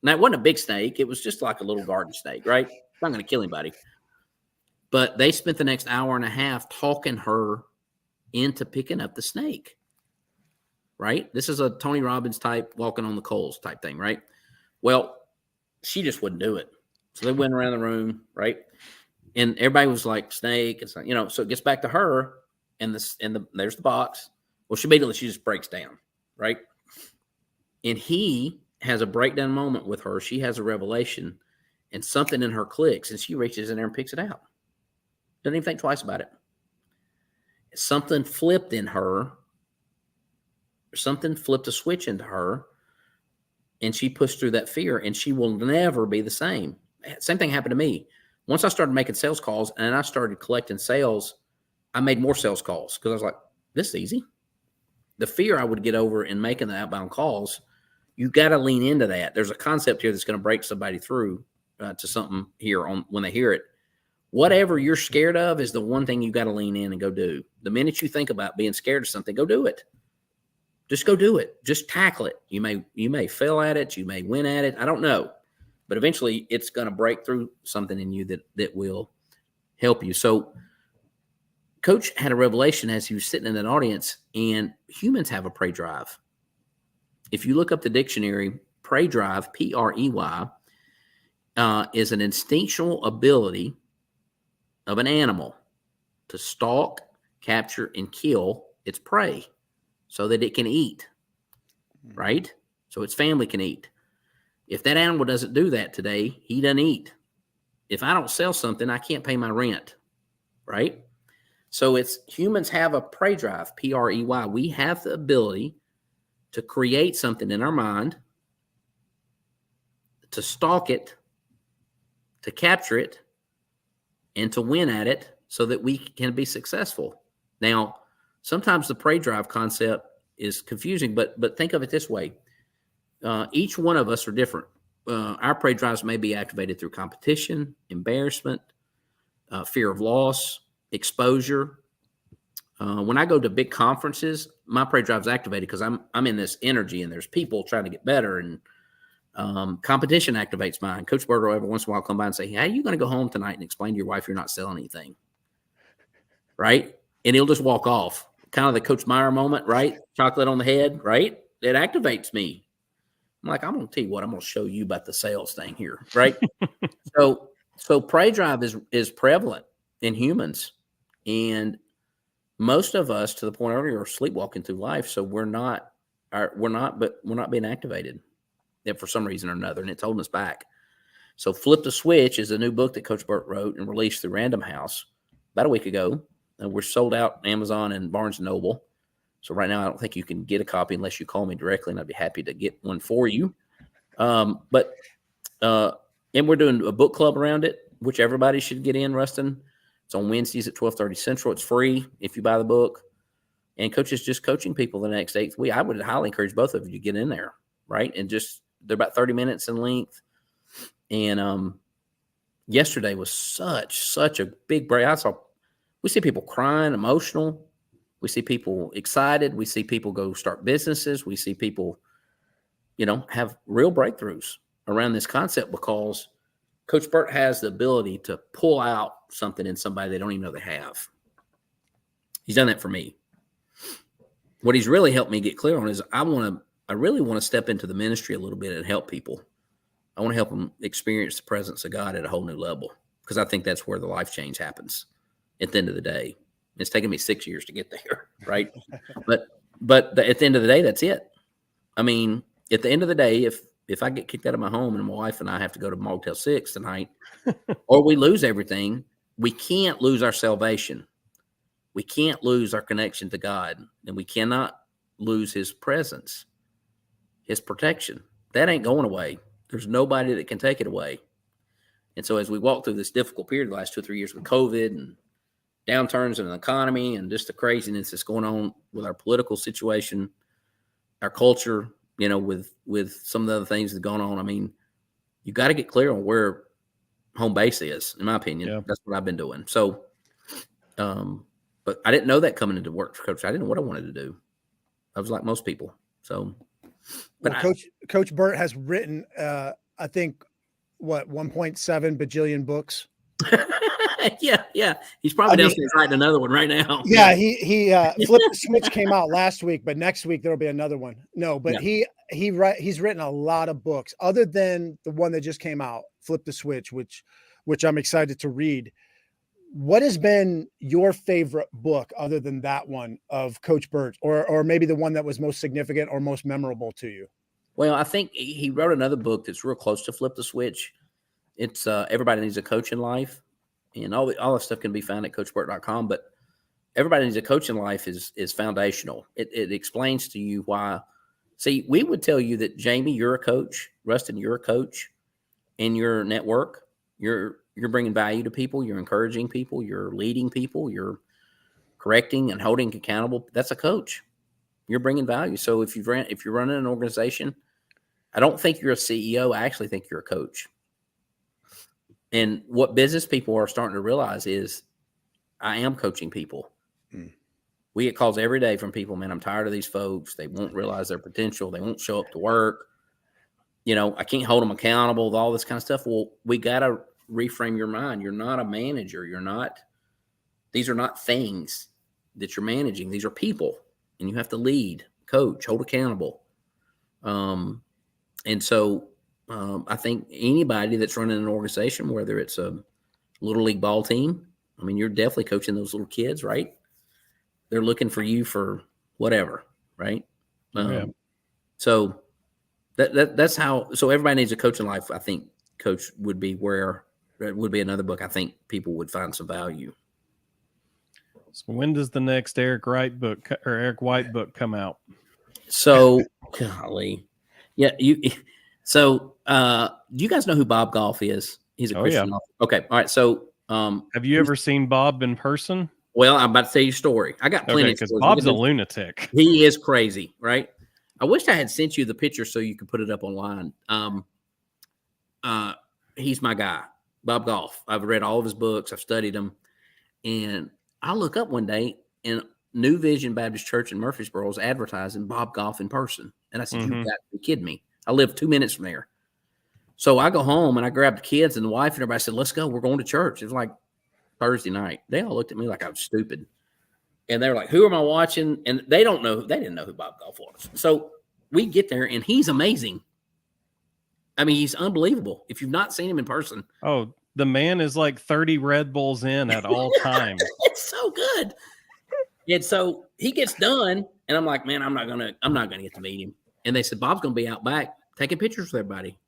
Now, it wasn't a big snake. It was just like a little garden snake, right? It's not going to kill anybody. But they spent the next hour and a half talking her into picking up the snake, right? This is a Tony Robbins type walking on the coals type thing, right? Well, she just wouldn't do it. So they went around the room, right? And everybody was like, snake. It's like, so it gets back to her, and there's the box. Well, she just breaks down, right? And he has a breakdown moment with her. She has a revelation, and something in her clicks, and she reaches in there and picks it out. Doesn't even think twice about it. Something flipped in her. Something flipped a switch into her, and she pushed through that fear, and she will never be the same. Same thing happened to me. Once I started making sales calls and I started collecting sales, I made more sales calls because I was like, this is easy. The fear I would get over in making the outbound calls, you got to lean into that. There's a concept here that's going to break somebody through to something here when they hear it. Whatever you're scared of is the one thing you got to lean in and go do. The minute you think about being scared of something, go do it. Just go do it. Just tackle it. You may fail at it. You may win at it. I don't know. But eventually it's going to break through something in you that will help you. So Coach had a revelation as he was sitting in that audience, and humans have a prey drive. If you look up the dictionary, prey drive, P-R-E-Y, is an instinctual ability of an animal to stalk, capture, and kill its prey so that it can eat, right? So its family can eat. If that animal doesn't do that today, he doesn't eat. If I don't sell something, I can't pay my rent, right? So humans have a prey drive, P-R-E-Y. We have the ability to create something in our mind, to stalk it, to capture it, and to win at it so that we can be successful. Now, sometimes the prey drive concept is confusing, but think of it this way. Each one of us are different. Our prey drives may be activated through competition, embarrassment, fear of loss, exposure. When I go to big conferences, my prey drive is activated because I'm in this energy, and there's people trying to get better, and competition activates mine. Coach Burt will every once in a while come by and say, "Hey, how are you going to go home tonight and explain to your wife you're not selling anything?" Right? And he'll just walk off. Kind of the Coach Meyer moment, right? Chocolate on the head, right? It activates me. I'm like, I'm going to tell you what, I'm going to show you about the sales thing here, right? So prey drive is prevalent in humans, and most of us, to the point earlier, are sleepwalking through life. So we're not being activated for some reason or another, and it's holding us back. So Flip the Switch is a new book that Coach Burt wrote and released through Random House about a week ago. We're sold out on Amazon and Barnes & Noble. So right now, I don't think you can get a copy unless you call me directly, and I'd be happy to get one for you. And we're doing a book club around it, which everybody should get in, Ruston. It's on Wednesdays at 12:30 Central. It's free if you buy the book. And Coach is just coaching people the next 8th week. I would highly encourage both of you to get in there, right? And just they're about 30 minutes in length. And yesterday was such a big break. We see people crying, emotional. We see people excited. We see people go start businesses. We see people, have real breakthroughs around this concept because Coach Burt has the ability to pull out something in somebody they don't even know they have. He's done that for me. What he's really helped me get clear on is I really want to step into the ministry a little bit and help people. I want to help them experience the presence of God at a whole new level because I think that's where the life change happens at the end of the day. It's taken me 6 years to get there, right? but at the end of the day, that's it. I mean, at the end of the day, if I get kicked out of my home and my wife and I have to go to Motel 6 tonight, or we lose everything, we can't lose our salvation. We can't lose our connection to God, and we cannot lose his presence, his protection. That ain't going away. There's nobody that can take it away. And so as we walk through this difficult period, the last 2 or 3 years with COVID and downturns in the economy and just the craziness that's going on with our political situation, our culture, with some of the other things that are going on, I mean, you got to get clear on where home base is, in my opinion. Yeah. That's what I've been doing. So, but I didn't know that coming into work for Coach. I didn't know what I wanted to do. I was like most people. So, but Coach Burt has written, I think, 1.7 bajillion books. Yeah. He's probably downstairs writing another one right now. Yeah, he Flip the Switch came out last week, but next week there'll be another one. No, but he's written a lot of books other than the one that just came out, Flip the Switch, which I'm excited to read. What has been your favorite book other than that one of Coach Burt, or maybe the one that was most significant or most memorable to you? Well, I think he wrote another book that's real close to Flip the Switch. It's Everybody Needs a Coach in Life. And all that stuff can be found at coachburt.com. But Everybody Needs a Coach in Life is foundational. It explains to you why. See, we would tell you that, Jamy, you're a coach. Ruston, you're a coach. In your network, you're bringing value to people. You're encouraging people. You're leading people. You're correcting and holding accountable. That's a coach. You're bringing value. So if you're running an organization, I don't think you're a CEO. I actually think you're a coach. And what business people are starting to realize is I am coaching people. We get calls every day from people, man, I'm tired of these folks. They won't realize their potential. They won't show up to work. I can't hold them accountable, all this kind of stuff. Well, we got to reframe your mind. You're not a manager. These are not things that you're managing. These are people, and you have to lead, coach, hold accountable. And so I think anybody that's running an organization, whether it's a little league ball team, I mean, you're definitely coaching those little kids, right? They're looking for you for whatever, right? So that's how. So Everybody Needs a Coach in Life. I think Coach would be another book. I think people would find some value. So when does the next Eric White book come out? So, golly, yeah, So, do you guys know who Bob Goff is? He's a Christian author. Okay. All right. So, have you ever seen Bob in person? Well, I'm about to tell you a story. I got plenty of stories. Because Bob's a lunatic. He is crazy, right? I wish I had sent you the picture so you could put it up online. He's my guy, Bob Goff. I've read all of his books. I've studied them. And I look up one day and New Vision Baptist Church in Murfreesboro is advertising Bob Goff in person. And I said, You've got to be kidding me. I live 2 minutes from there. So I go home and I grab the kids and the wife and everybody said, let's go. We're going to church. It was like Thursday night. They all looked at me like I was stupid. And they were like, who am I watching? And they didn't know who Bob Goff was. So we get there and he's amazing. I mean, he's unbelievable. If you've not seen him in person. Oh, the man is like 30 Red Bulls in at all times. It's so good. And so he gets done and I'm like, man, I'm not gonna get to meet him. And they said, Bob's gonna be out back taking pictures with everybody.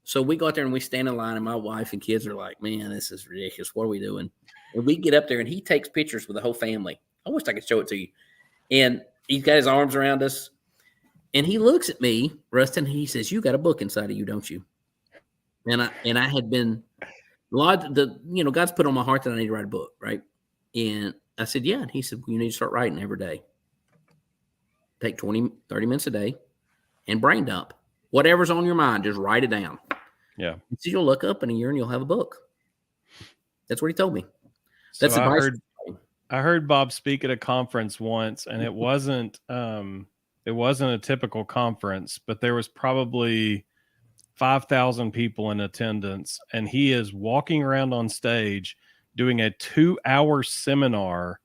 So we go out there and we stand in line and my wife and kids are like, man, this is ridiculous. What are we doing? And we get up there and he takes pictures with the whole family. I wish I could show it to you. And He's got his arms around us. And he looks at me, Ruston, and he says, "You got a book inside of you, don't you?" And I had been God's put on my heart that I need to write a book, right? And I said, "Yeah." And he said, "Well, you need to start writing every day. Take 20, 30 minutes a day and brain dump. Whatever's on your mind, just write it down." Yeah. And so you'll look up in a year and you'll have a book. That's what he told me. That's so advice. I heard Bob speak at a conference once, and it wasn't a typical conference, but there was probably 5,000 people in attendance, and he is walking around on stage doing a 2-hour seminar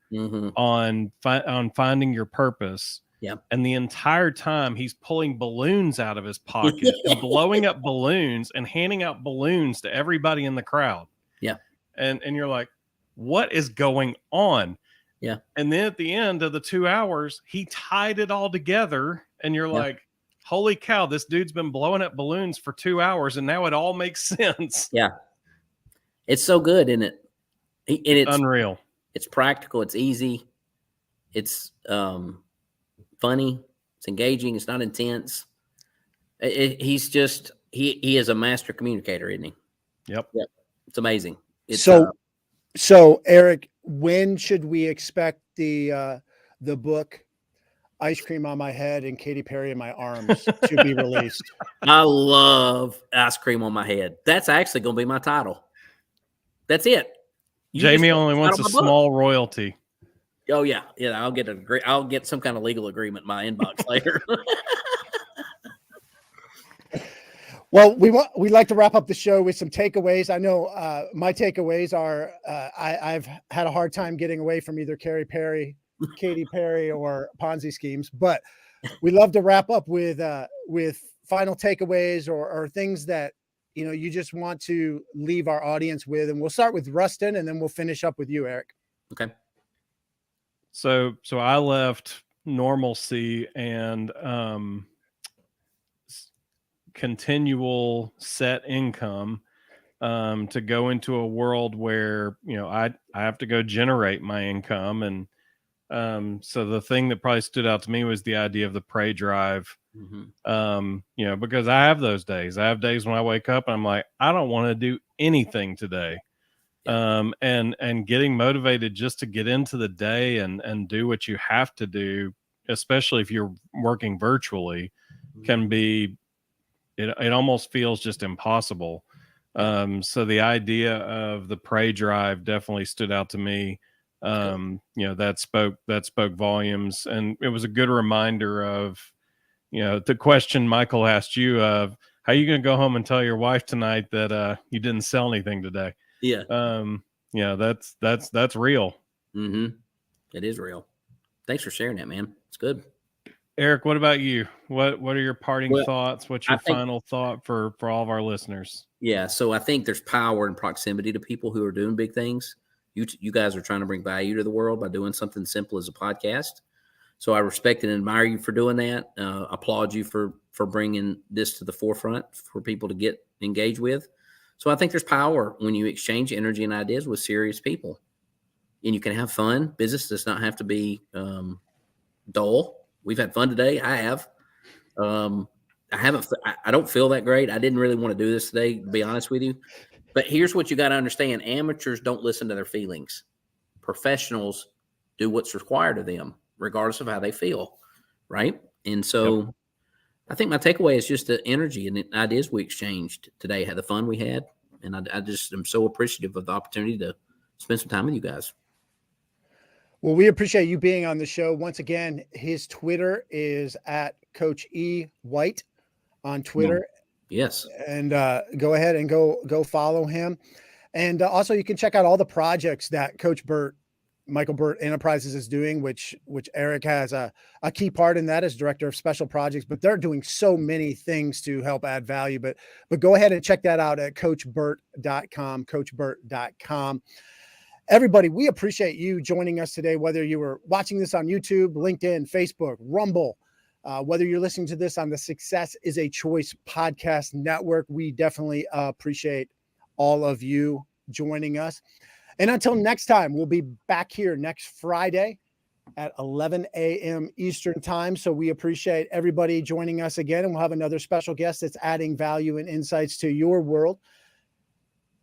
on finding your purpose. Yeah. And the entire time he's pulling balloons out of his pocket and blowing up balloons and handing out balloons to everybody in the crowd. Yeah. And you're like, what is going on? Yeah. And then at the end of the 2 hours, he tied it all together, and you're like, holy cow, this dude's been blowing up balloons for 2 hours, and now it all makes sense. Yeah. It's so good, isn't it? It's unreal. It's practical. It's easy. It's funny. It's engaging. It's not intense. He's just, he is a master communicator, isn't he? Yep. It's amazing. So Eric, when should we expect the book Ice Cream on My Head and Katy Perry in My Arms to be released? I love Ice Cream on My Head. That's actually going to be my title. That's it. Jamie only wants a small royalty. Oh yeah. I'll get some kind of legal agreement in my inbox later. Well, we like to wrap up the show with some takeaways. I know my takeaways are I've had a hard time getting away from either Katy Perry, or Ponzi schemes, but we love to wrap up with final takeaways or things that you just want to leave our audience with. And we'll start with Ruston, and then we'll finish up with you, Eric. Okay. So I left normalcy and continual set income to go into a world where I have to go generate my income. And so the thing that probably stood out to me was the idea of the pray drive. Because I have those days. I have days when I wake up and I'm like, I don't want to do anything today. And getting motivated just to get into the day and do what you have to do, especially if you're working virtually, can be, it almost feels just impossible. So the idea of the pray drive definitely stood out to me. That spoke volumes, and it was a good reminder of, the question Michael asked you of, how are you going to go home and tell your wife tonight that you didn't sell anything today? Yeah. That's real. It is real. Thanks for sharing that, man. It's good. Eric, what about you? What are your parting thoughts? What's your final thought for all of our listeners? Yeah. So I think there's power in proximity to people who are doing big things. You guys are trying to bring value to the world by doing something simple as a podcast. So I respect and admire you for doing that. Applaud you for bringing this to the forefront for people to get engaged with. So I think there's power when you exchange energy and ideas with serious people, and you can have fun. Business does not have to be dull. We've had fun today. I have. I don't feel that great. I didn't really want to do this today, to be honest with you. But here's what you got to understand. Amateurs don't listen to their feelings. Professionals do what's required of them, regardless of how they feel, right? And so I think my takeaway is just the energy and the ideas we exchanged today, had the fun we had. And I just am so appreciative of the opportunity to spend some time with you guys. Well, we appreciate you being on the show. Once again, his Twitter is at Coach E. White on Twitter. Yes. And go ahead and go follow him. And also you can check out all the projects that Coach Burt, Micheal Burt Enterprises is doing, which Eric has a key part in that as director of special projects, but they're doing so many things to help add value. But go ahead and check that out at coachburt.com, coachburt.com. Everybody, we appreciate you joining us today, whether you were watching this on YouTube, LinkedIn, Facebook, Rumble, whether you're listening to this on the Success is a Choice podcast network. We definitely appreciate all of you joining us. And until next time, we'll be back here next Friday at 11 a.m. Eastern time. So we appreciate everybody joining us again, and we'll have another special guest that's adding value and insights to your world.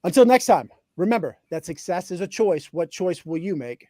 Until next time, remember that success is a choice. What choice will you make